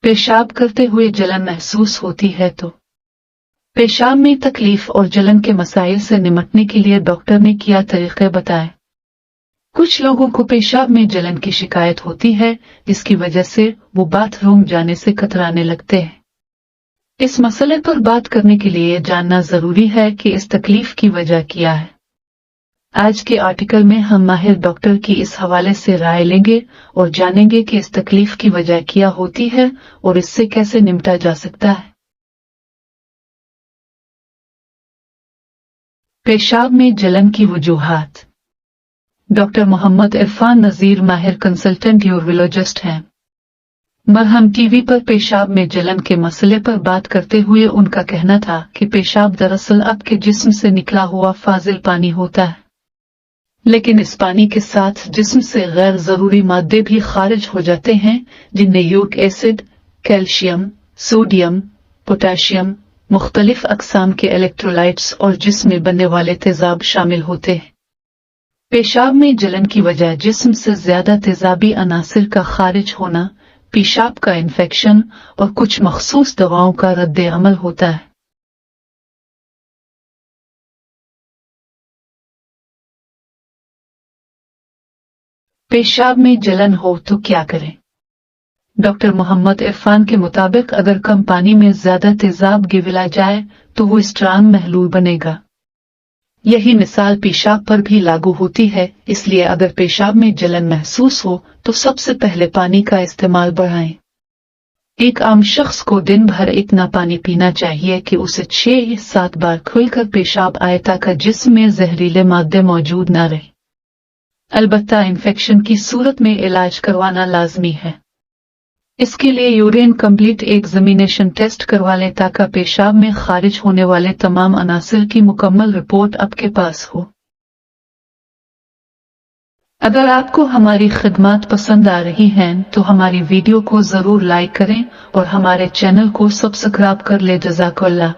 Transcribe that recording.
पेशाब करते हुए जलन महसूस होती है तो पेशाब में तकलीफ और जलन के मसाइल से निपटने के लिए डॉक्टर ने क्या तरीके बताए। कुछ लोगों को पेशाब में जलन की शिकायत होती है, जिसकी वजह से वो बाथरूम जाने से कतराने लगते हैं। इस मसले पर बात करने के लिए जानना जरूरी है कि इस तकलीफ की वजह क्या है। आज के आर्टिकल में हम माहिर डॉक्टर की इस हवाले से राय लेंगे और जानेंगे कि इस तकलीफ की वजह क्या होती है और इससे कैसे निपटा जा सकता है। पेशाब में जलन की वजूहात। डॉक्टर मोहम्मद इरफान नजीर माहिर कंसल्टेंट यूरोलॉजिस्ट हैं। मरहम टीवी पर पेशाब में जलन के मसले पर बात करते हुए उनका कहना था कि पेशाब दरअसल आपके जिस्म से निकला हुआ फाजिल पानी होता है, लेकिन इस पानी के साथ जिस्म से गैर जरूरी मादे भी खारिज हो जाते हैं, जिनमें uric acid, calcium, sodium, potassium, मुख्तलिफ अकसाम के इलेक्ट्रोलाइट्स और जिस्म में बनने वाले तेजाब शामिल होते हैं। पेशाब में जलन की वजह जिस्म से ज्यादा तेजाबी अनासिर का खारिज होना, पेशाब का इन्फेक्शन और कुछ मखसूस दवाओं का रद्द अमल होता है। पेशाब में जलन हो तो क्या करें। डॉक्टर मोहम्मद इरफान के मुताबिक अगर कम पानी में ज्यादा तेजाब गिवला जाए तो वो स्ट्रांग महलूल बनेगा। यही मिसाल पेशाब पर भी लागू होती है, इसलिए अगर पेशाब में जलन महसूस हो तो सबसे पहले पानी का इस्तेमाल बढ़ाएं। एक आम शख्स को दिन भर इतना पानी पीना चाहिए कि उसे 6 या 7 बार खुलकर पेशाब आए ताकि जिस्म में जहरीले मादे मौजूद न रहे। अलबत्ता इन्फेक्शन की सूरत में इलाज करवाना लाजमी है। इसके लिए यूरिन कंप्लीट एग्जामिनेशन टेस्ट करवा लें ताकि पेशाब में खारिज होने वाले तमाम अनासिर की मुकम्मल रिपोर्ट आपके पास हो। अगर आपको हमारी खिदमत पसंद आ रही हैं तो हमारी वीडियो को जरूर लाइक करें और हमारे चैनल को सब्सक्राइब कर ले। जज़ाकल्लाह।